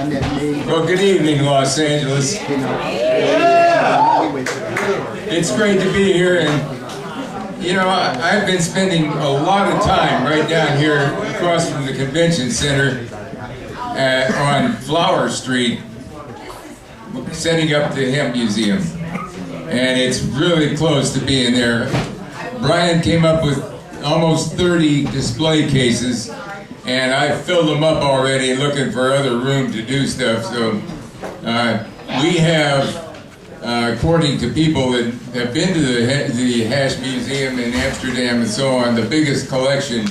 Well, good evening, Los Angeles. It's great to be here, and you know, I've been spending a lot of time right down here across from the convention center on Flower Street, setting up the Hemp Museum, and it's really close to being there. Brian came up with almost 30 display cases, and I filled them up already looking for other room to do stuff. So we have, according to people that have been to the Hash Museum in Amsterdam and so on, the biggest collection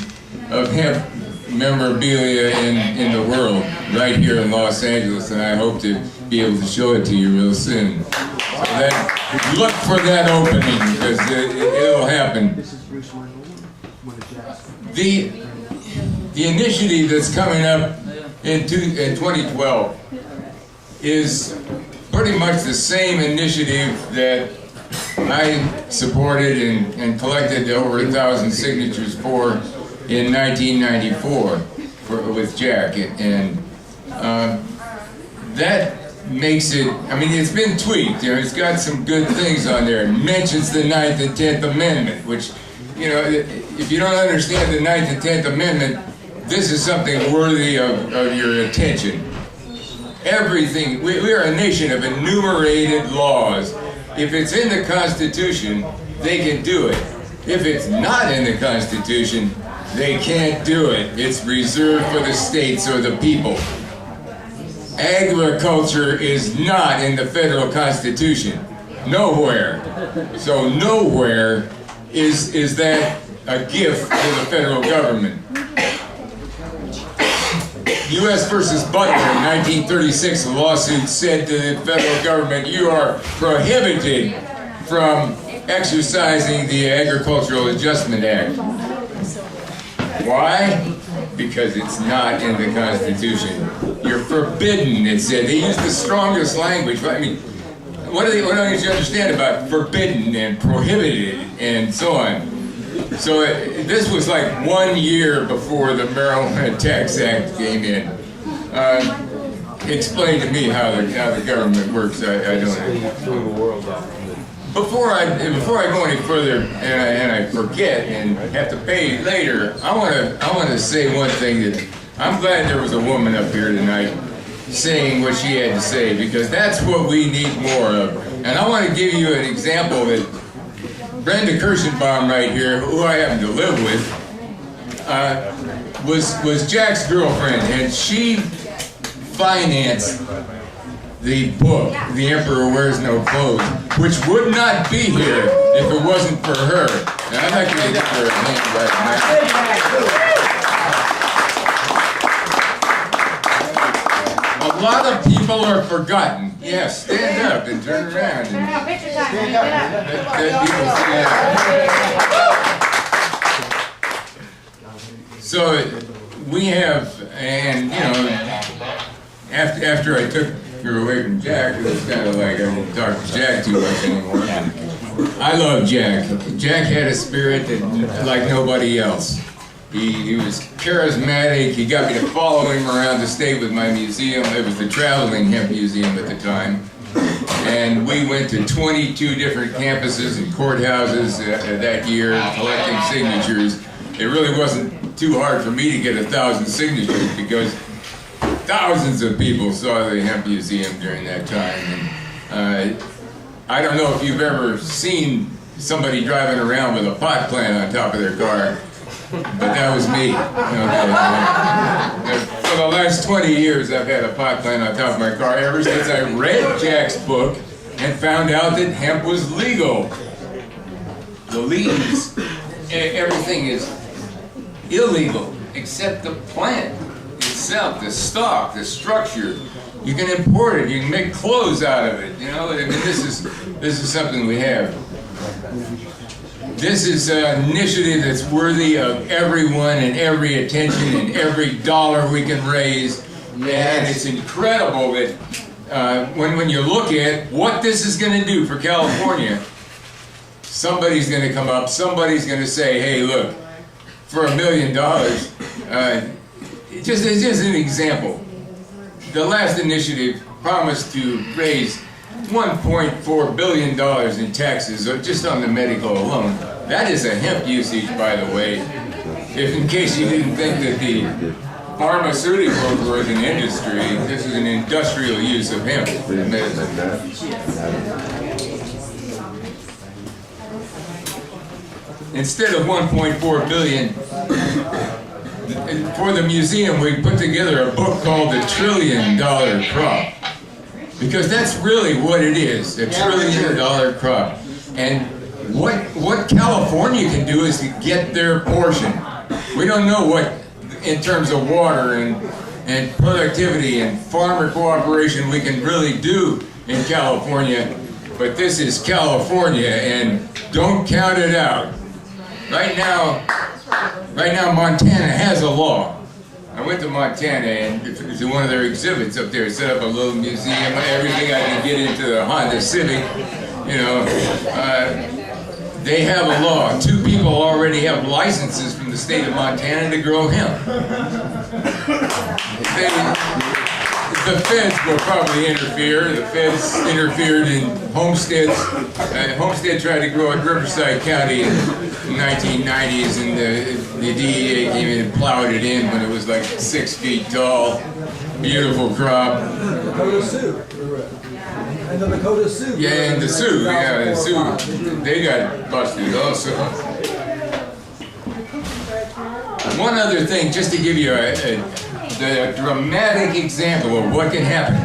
of hemp memorabilia in the world, right here in Los Angeles, and I hope to be able to show it to you real soon. So look for that opening, because it'll happen. The initiative that's coming up in 2012 is pretty much the same initiative that I supported and collected over 1,000 signatures for in 1994 with Jack, and that makes it, I mean, it's been tweaked, you know, it's got some good things on there. It mentions the 9th and 10th Amendment, which, you know, if you don't understand the 9th and 10th Amendment, this is something worthy of your attention. Everything, we are a nation of enumerated laws. If it's in the Constitution, they can do it. If it's not in the Constitution, they can't do it. It's reserved for the states or the people. Agriculture is not in the federal Constitution. Nowhere. So nowhere is that a gift to the federal government. U.S. versus Butler in 1936, a lawsuit said to the federal government, you are prohibited from exercising the Agricultural Adjustment Act. Why? Because it's not in the Constitution. You're forbidden, it said. They used the strongest language. I mean, what do you understand about forbidden and prohibited and so on? So this was like 1 year before the Marijuana Tax Act came in. Explain to me how the government works. I don't know. Before I go any further and I forget and have to pay later, I want to say one thing, that I'm glad there was a woman up here tonight saying what she had to say, because that's what we need more of. And I want to give you an example that Brenda Kirschenbaum right here, who I happen to live with, was Jack's girlfriend, and she financed the book, The Emperor Wears No Clothes, which would not be here if it wasn't for her. And I'd like to give her a hand right now. A lot of people are forgotten. Yeah, stand up and turn around. And so we have, and you know, after I took her away from Jack, it was kind of like I didn't talk to Jack too much anymore. I love Jack. Jack had a spirit that, like nobody else. He was charismatic. He got me to follow him around the state with my museum. It was the traveling hemp museum at the time. And we went to 22 different campuses and courthouses that year collecting signatures. It really wasn't too hard for me to get 1,000 signatures, because thousands of people saw the hemp museum during that time. And I don't know if you've ever seen somebody driving around with a pot plant on top of their car, but that was me. Okay. For the last 20 years, I've had a pot plant on top of my car ever since I read Jack's book and found out that hemp was legal. The leaves, everything is illegal except the plant itself, the stalk, the structure. You can import it. You can make clothes out of it. You know, I mean, this is something we have. This is an initiative that's worthy of everyone and every attention and every dollar we can raise. And it's incredible that when you look at what this is going to do for California, somebody's going to come up, somebody's going to say, hey, look, for $1 million, it's just an example. the last initiative promised to raise $1.4 billion in taxes just on the medical alone. That is a hemp usage, by the way. If in case you didn't think that the pharmaceuticals was an industry, this is an industrial use of hemp in medicine. Instead of 1.4 billion, for the museum we put together a book called The $1 Trillion Crop. Because that's really what it is, a $1 trillion crop. And what California can do is to get their portion. We don't know what, in terms of water and productivity and farmer cooperation, we can really do in California. But this is California, and don't count it out. Right now, Montana has a law. I went to Montana and to one of their exhibits up there, set up a little museum, everything I could get into the Honda Civic, you know. They have a law. 2 people already have licenses from the state of Montana to grow hemp. The feds will probably interfere. The feds interfered in homesteads. Homestead tried to grow at Riverside County in the 1990s, and the DEA came in and plowed it in when it was like 6 feet tall. Beautiful crop. Dakota Sioux. And the Dakota Sioux. Yeah, and the Sioux, they got busted also. One other thing, just to give you the dramatic example of what can happen.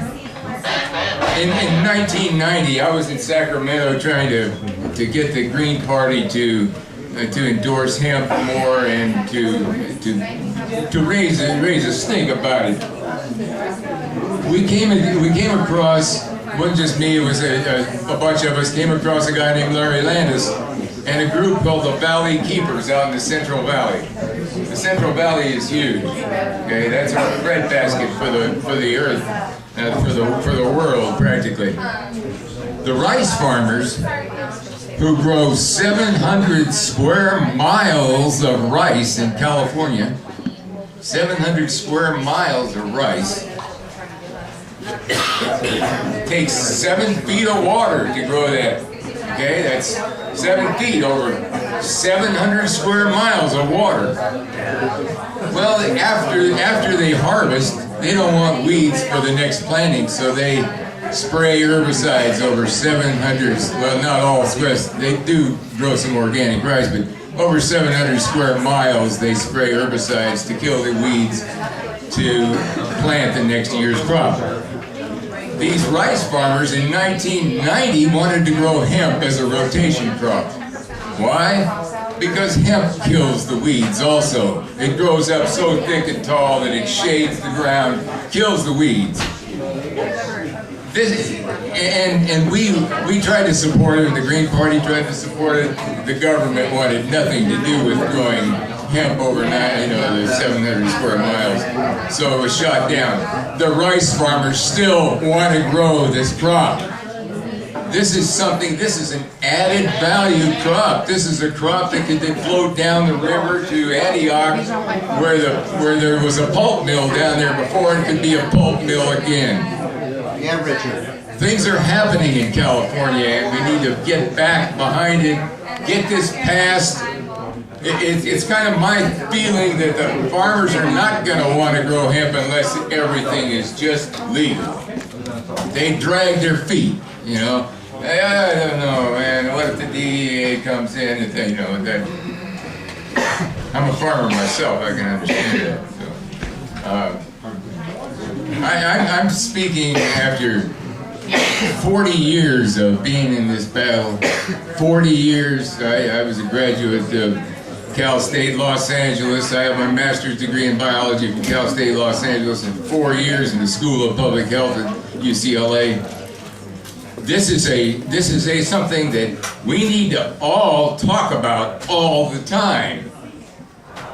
In 1990, I was in Sacramento trying to get the Green Party to endorse hemp more and to raise a stink about it. We came across, it wasn't just me, it was a bunch of us came across a guy named Larry Landis and a group called the Valley Keepers out in the Central Valley. The Central Valley is huge. Okay, that's our breadbasket for the earth, for the world practically. The rice farmers who grow 700 square miles of rice in California, 700 square miles of rice, takes 7 feet of water to grow that. Okay, that's 7 feet over 700 square miles of water. Well, after they harvest, they don't want weeds for the next planting, so they spray herbicides over 700, well, not all squares, they do grow some organic rice, but over 700 square miles they spray herbicides to kill the weeds to plant the next year's crop. These rice farmers in 1990 wanted to grow hemp as a rotation crop. Why? Because hemp kills the weeds also. It grows up so thick and tall that it shades the ground, kills the weeds. And we tried to support it, and the Green Party tried to support it. The government wanted nothing to do with growing hemp overnight, the 700 square miles. So it was shot down. The rice farmers still want to grow this crop. This is an added value crop. This is a crop that could then float down the river to Antioch, where there was a pulp mill down there before, and could be a pulp mill again. Yeah, Richard. Things are happening in California, and we need to get back behind it, get this passed. It's kind of my feeling that the farmers are not going to want to grow hemp unless everything is just legal. They drag their feet, I don't know, man. What if the DEA comes in and that? I'm a farmer myself. I can understand that. I'm speaking after 40 years of being in this battle. 40 years. I was a graduate of Cal State Los Angeles. I have my master's degree in biology from Cal State Los Angeles and 4 years in the School of Public Health at UCLA. This is something that we need to all talk about all the time.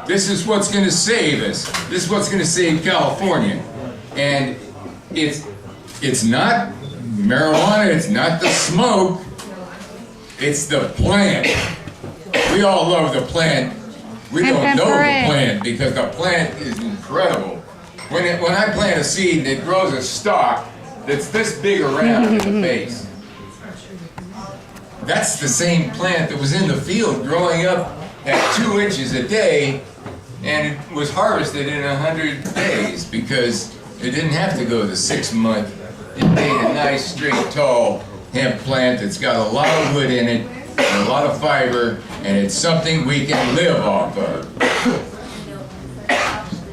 This is what's going to save us. This is what's going to save California. And it's not marijuana, it's not the smoke, it's the plant. We all love the plant. We don't know the plant because the plant is incredible. when I plant a seed, it grows a stalk that's this big around at the base. That's the same plant that was in the field growing up at 2 inches a day, and it was harvested in 100 days because it didn't have to go the 6 month. It made a nice, straight, tall hemp plant that's got a lot of wood in it, and a lot of fiber, and it's something we can live off of.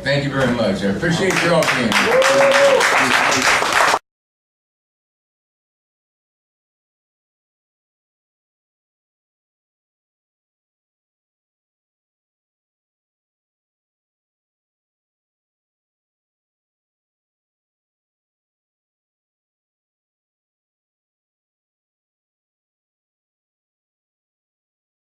Thank you very much. I appreciate your all being here.